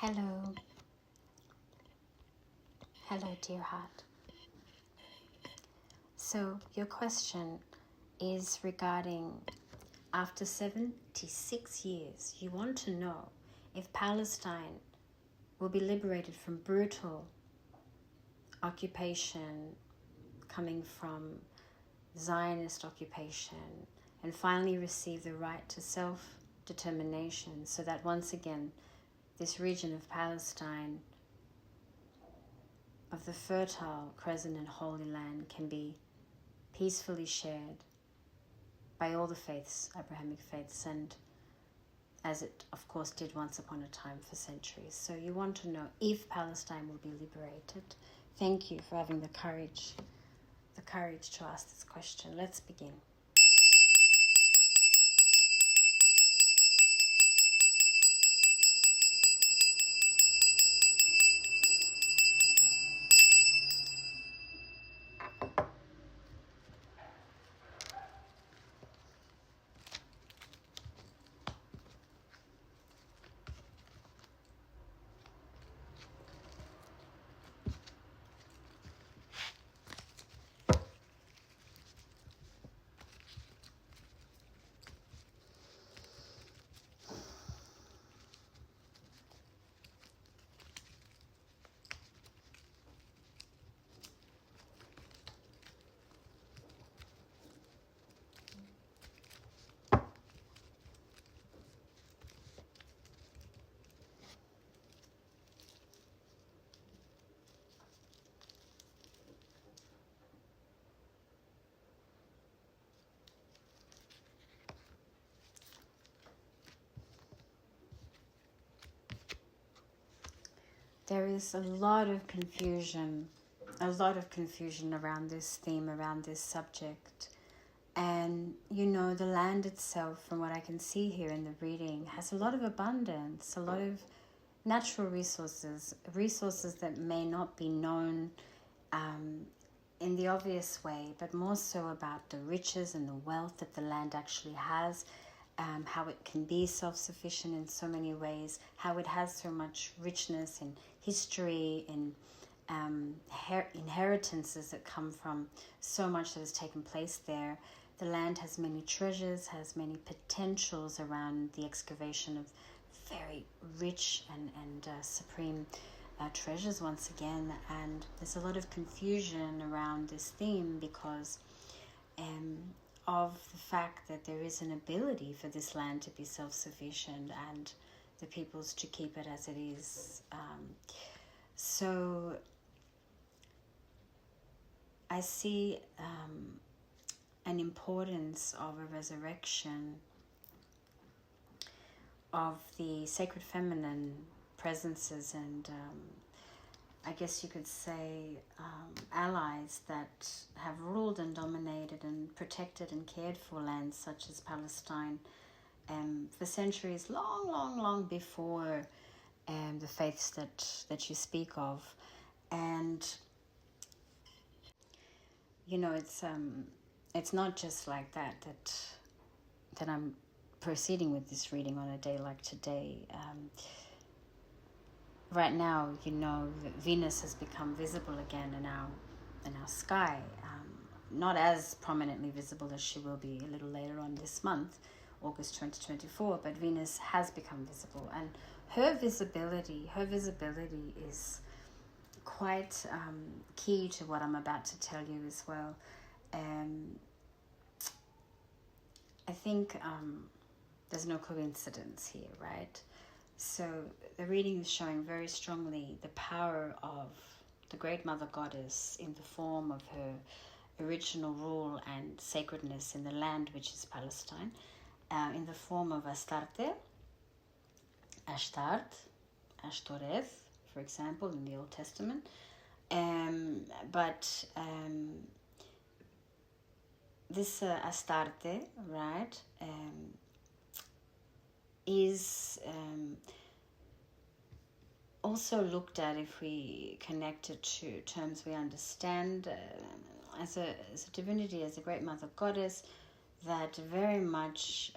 Hello. Hello, dear heart. So your question is regarding after 76 years, you want to know if Palestine will be liberated from brutal occupation coming from Zionist occupation and finally receive the right to self-determination so that once again this region of Palestine, of the fertile, crescent and holy land, can be peacefully shared by all the faiths, Abrahamic faiths, and as it of course did once upon a time for centuries. So you want to know if Palestine will be liberated. Thank you for having the courage to ask this question. Let's begin. There is a lot of confusion around this theme, around this subject. And, the land itself, from what I can see here in the reading, has a lot of abundance, a lot of natural resources that may not be known in the obvious way, but more so about the riches and the wealth that the land actually has, how it can be self-sufficient in so many ways, how it has so much richness in history, in inheritances that come from so much that has taken place there. The land has many treasures, has many potentials around the excavation of very rich and supreme treasures once again. And there's a lot of confusion around this theme because of the fact that there is an ability for this land to be self-sufficient and the peoples to keep it as it is. So I see an importance of a resurrection of the sacred feminine presences and I guess you could say allies that have ruled and dominated and protected and cared for lands such as Palestine for centuries, long before the faiths that you speak of. And it's not just like that I'm proceeding with this reading on a day like today. Right now, Venus has become visible again in our sky. Not as prominently visible as she will be a little later on this month, August 2024, but Venus has become visible, and her visibility is quite key to what I'm about to tell you as well. I think there's no coincidence here, right? So the reading is showing very strongly the power of the Great Mother Goddess in the form of her original rule and sacredness in the land, which is Palestine, in the form of Astarte, Ashtart, Ashtoreth, for example, in the Old Testament. But this Astarte, right, is also looked at, if we connect it to terms we understand, as a divinity, as a great mother goddess that very much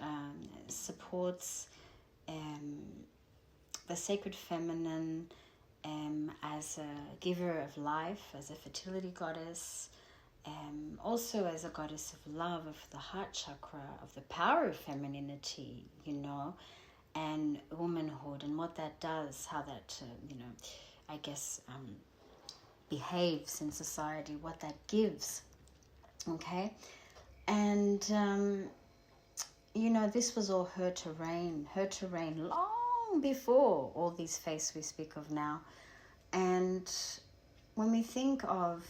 supports the sacred feminine as a giver of life, as a fertility goddess, also as a goddess of love, of the heart chakra, of the power of femininity, and womanhood, and what that does, how that, I guess, behaves in society, what that gives. Okay? And, this was all her terrain long before all these faiths we speak of now. And when we think of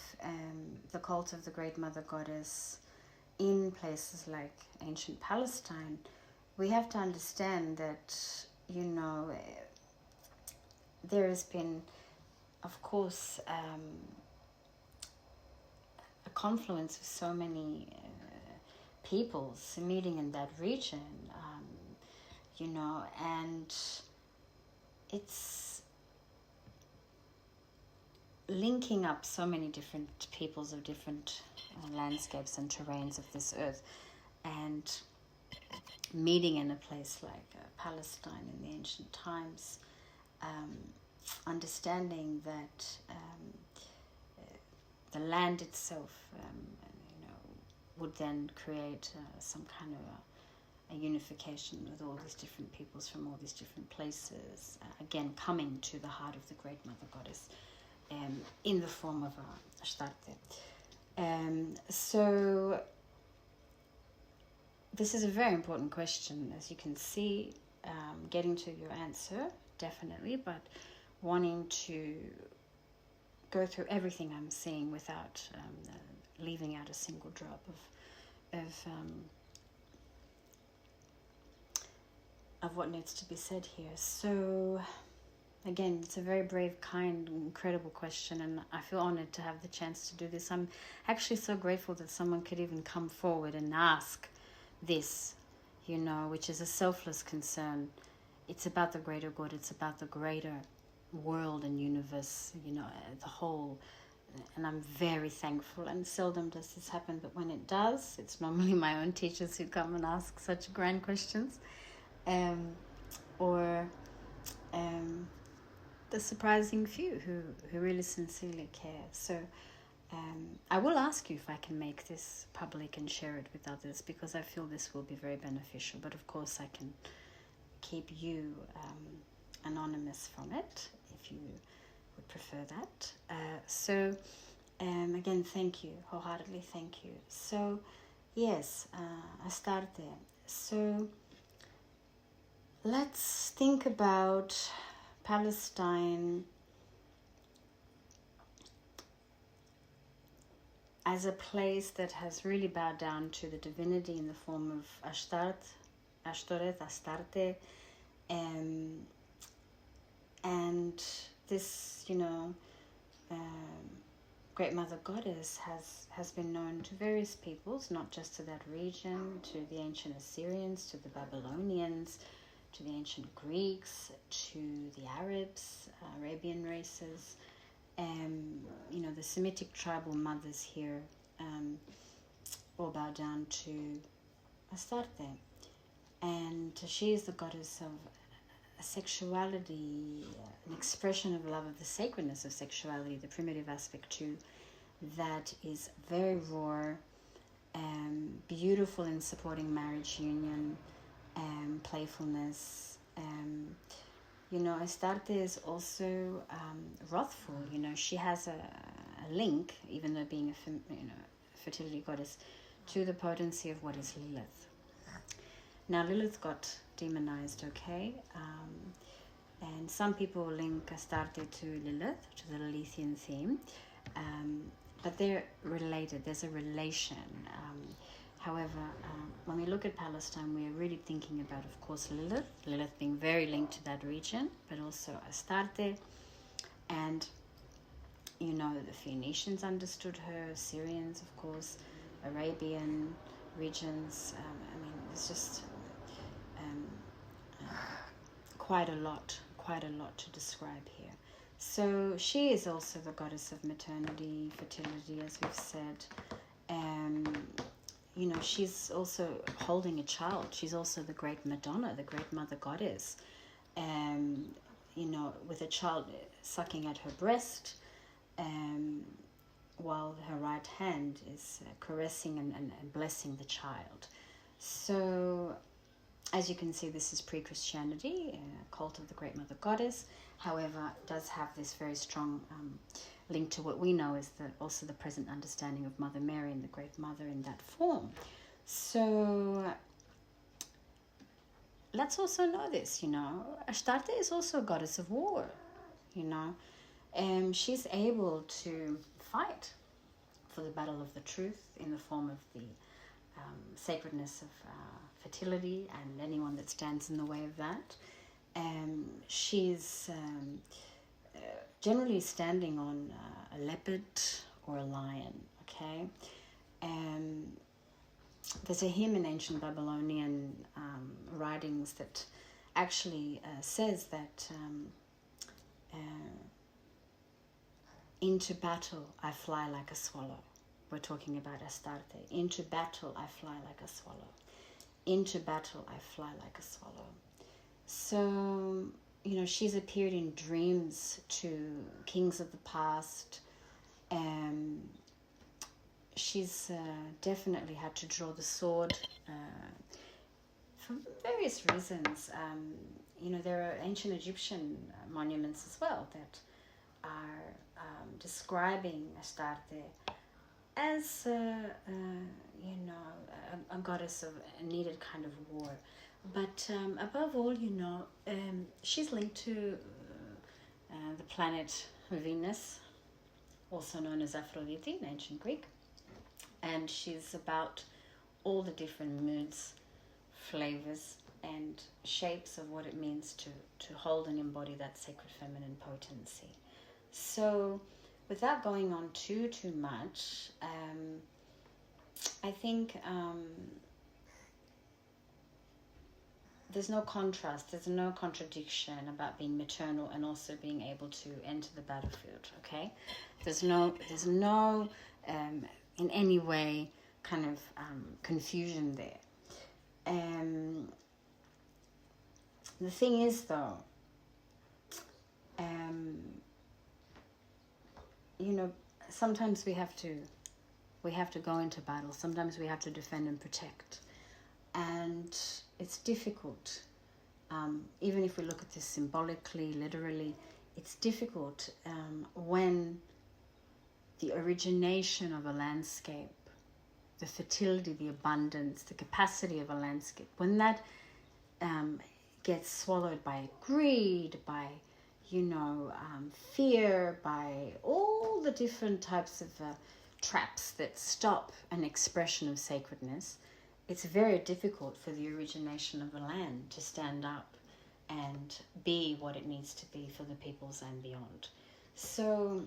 the cult of the Great Mother Goddess in places like ancient Palestine, we have to understand that, there has been, of course, a confluence of so many peoples meeting in that region, and it's linking up so many different peoples of different landscapes and terrains of this earth, and meeting in a place like Palestine in the ancient times, understanding that the land itself, would then create some kind of a unification with all these different peoples from all these different places, again coming to the heart of the Great Mother Goddess in the form of Astarte. So this is a very important question, as you can see, getting to your answer, definitely, but wanting to go through everything I'm seeing without leaving out a single drop of what needs to be said here. So again, it's a very brave, kind, incredible question, and I feel honored to have the chance to do this. I'm actually so grateful that someone could even come forward and ask this, which is a selfless concern. It's about the greater good. It's about the greater world and universe, the whole. And I'm very thankful, and seldom does this happen, but when it does, it's normally my own teachers who come and ask such grand questions, or the surprising few who really sincerely care. So I will ask you if I can make this public and share it with others, because I feel this will be very beneficial, but of course I can keep you anonymous from it if you would prefer that. So again, thank you, wholeheartedly thank you. So yes, Astarte. So let's think about Palestine as a place that has really bowed down to the divinity in the form of Astarte, and this, Great Mother Goddess has been known to various peoples, not just to that region, to the ancient Assyrians, to the Babylonians, to the ancient Greeks, to the Arabs, Arabian races, the Semitic tribal mothers here all bow down to Astarte. And she is the goddess of sexuality, an expression of love, of the sacredness of sexuality, the primitive aspect too, that is very raw, beautiful in supporting marriage union, playfulness. Astarte is also wrathful. She has a link, even though being a fertility goddess, to the potency of what is Lilith. Now Lilith got demonized, okay? And some people link Astarte to Lilith, to the Lilithian theme, but they're related. There's a relation. However, when we look at Palestine, we are really thinking about, of course, Lilith being very linked to that region, but also Astarte. And, the Phoenicians understood her, Syrians, of course, Arabian regions. It's just quite a lot to describe here. So she is also the goddess of maternity, fertility, as we've said. She's also holding a child. She's also the great Madonna, the great Mother Goddess. with a child sucking at her breast, while her right hand is caressing and blessing the child. So, as you can see, this is pre-Christianity, cult of the Great Mother Goddess. However, it does have this very strong link to what we know is also the present understanding of Mother Mary and the Great Mother in that form. So let's also know this, Astarte is also a goddess of war, she's able to fight for the battle of the truth in the form of the sacredness of fertility and anyone that stands in the way of that. She's generally standing on a leopard or a lion, okay? There's a hymn in ancient Babylonian writings that actually says that into battle I fly like a swallow. We're talking about Astarte. Into battle I fly like a swallow. Into battle I fly like a swallow. So, she's appeared in dreams to kings of the past. She's definitely had to draw the sword for various reasons. There are ancient Egyptian monuments as well that are describing Astarte as a goddess of a needed kind of war. But above all, she's linked to the planet Venus, also known as Aphrodite in ancient Greek. And she's about all the different moods, flavors, and shapes of what it means to hold and embody that sacred feminine potency. So, without going on too much, I think there's no contrast, there's no contradiction about being maternal and also being able to enter the battlefield, okay? There's no in any way kind of confusion there. The thing is, though, sometimes we have to go into battle. Sometimes we have to defend and protect, and it's difficult. Even if we look at this symbolically, literally, it's difficult when the origination of a landscape, the fertility, the abundance, the capacity of a landscape, when that gets swallowed by greed, by fear, by all the different types of traps that stop an expression of sacredness, it's very difficult for the origination of the land to stand up and be what it needs to be for the peoples and beyond. So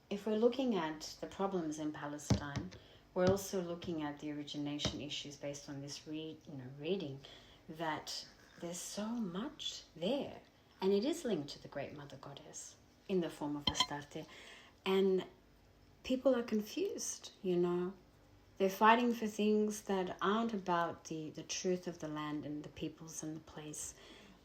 if we're looking at the problems in Palestine, we're also looking at the origination issues based on this reading, that there's so much there. And it is linked to the Great Mother Goddess in the form of Astarte. And people are confused, They're fighting for things that aren't about the truth of the land and the peoples and the place.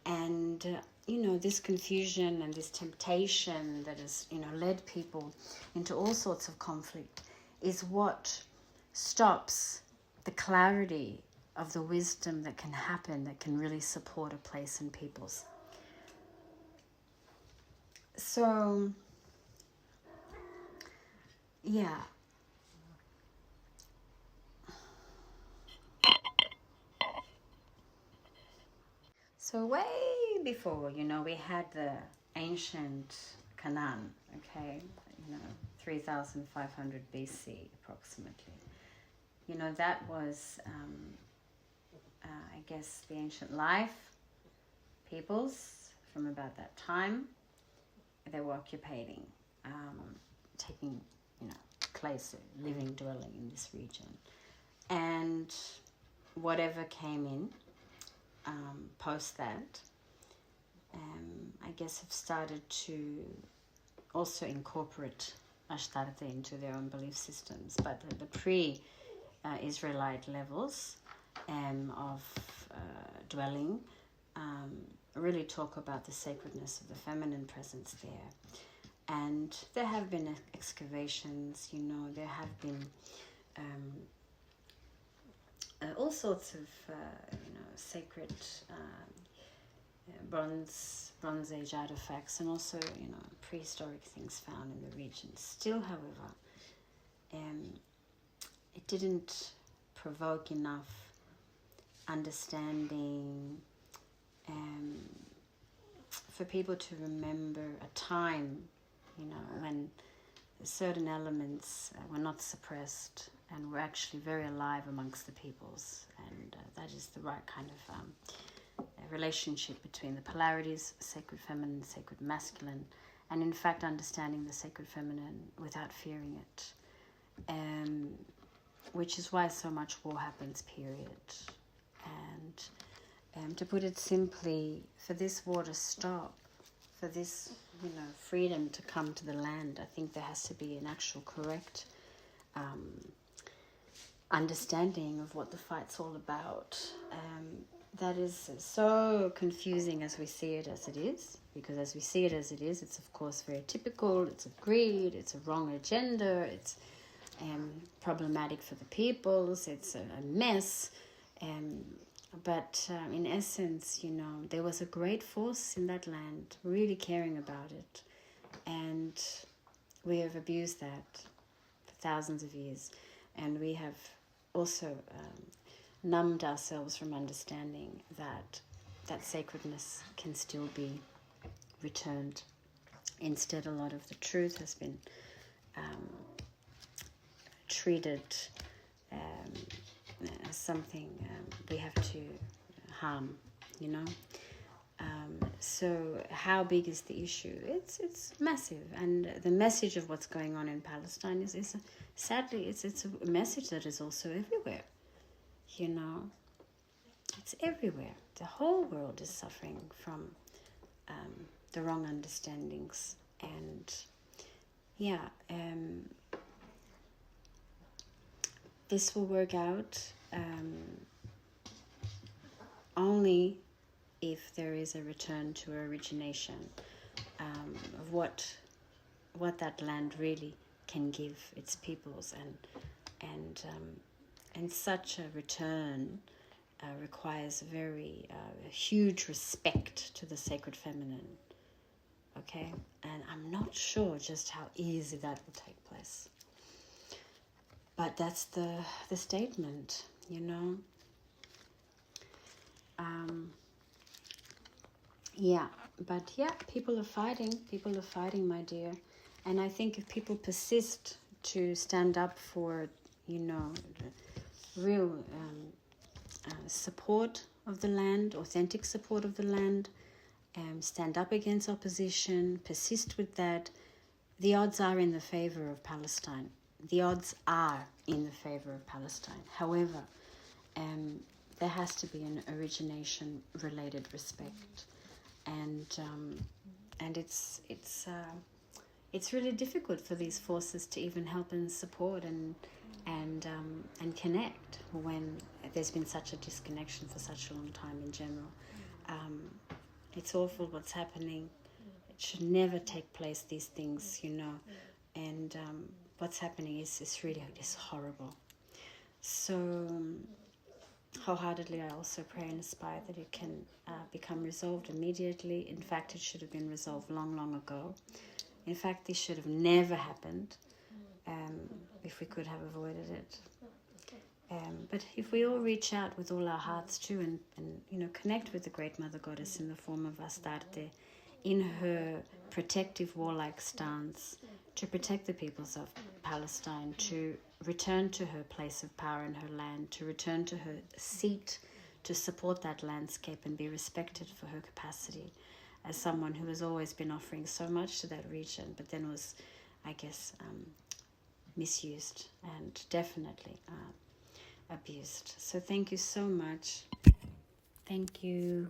And, this confusion and this temptation that has, led people into all sorts of conflict is what stops the clarity of the wisdom that can happen, that can really support a place and peoples. So, yeah. So way before, we had the ancient Canaan, okay, 3,500 BC approximately. That was, I guess, the ancient life peoples from about that time. They were occupying, taking, place, living, dwelling in this region. And whatever came in post that, I guess have started to also incorporate Ashtarte into their own belief systems. But the pre-Israelite levels of dwelling really talk about the sacredness of the feminine presence there. And there have been excavations, there have been all sorts of, sacred Bronze Age artifacts, and also, prehistoric things found in the region. Still, however, it didn't provoke enough understanding for people to remember a time, when certain elements were not suppressed and were actually very alive amongst the peoples. And that is the right kind of relationship between the polarities, sacred feminine, sacred masculine, and in fact understanding the sacred feminine without fearing it. Which is why so much war happens, period. And to put it simply, for this war to stop, for this, freedom to come to the land, I think there has to be an actual correct understanding of what the fight's all about. That is so confusing as we see it as it is, because as we see it as it is, it's of course very typical, it's a greed, it's a wrong agenda, it's problematic for the peoples, it's a mess. But in essence, there was a great force in that land really caring about it. And we have abused that for thousands of years. And we have also numbed ourselves from understanding that sacredness can still be returned. Instead, a lot of the truth has been treated as something we have to harm, So how big is the issue? It's massive, and the message of what's going on in Palestine is sadly it's a message that is also everywhere. It's everywhere. The whole world is suffering from the wrong understandings, and this will work out only if there is a return to origination of what that land really can give its peoples, and such a return requires very huge respect to the sacred feminine. Okay, and I'm not sure just how easy that will take place. But that's the statement, people are fighting, my dear. And I think if people persist to stand up for, real support of the land, authentic support of the land, stand up against opposition, persist with that, the odds are in the favor of Palestine. The odds are in the favor of Palestine. However, there has to be an origination-related respect, and it's really difficult for these forces to even help and support and connect when there's been such a disconnection for such a long time in general. It's awful what's happening. It should never take place, these things, and what's happening is really horrible. So wholeheartedly I also pray and aspire that it can become resolved immediately. In fact, it should have been resolved long ago. In fact, this should have never happened if we could have avoided it. But if we all reach out with all our hearts too, and connect with the great Mother Goddess in the form of Astarte, in her protective warlike stance, to protect the peoples of Palestine, to return to her place of power in her land, to return to her seat, to support that landscape and be respected for her capacity as someone who has always been offering so much to that region, but then was, I guess, misused and definitely abused. So thank you so much. Thank you.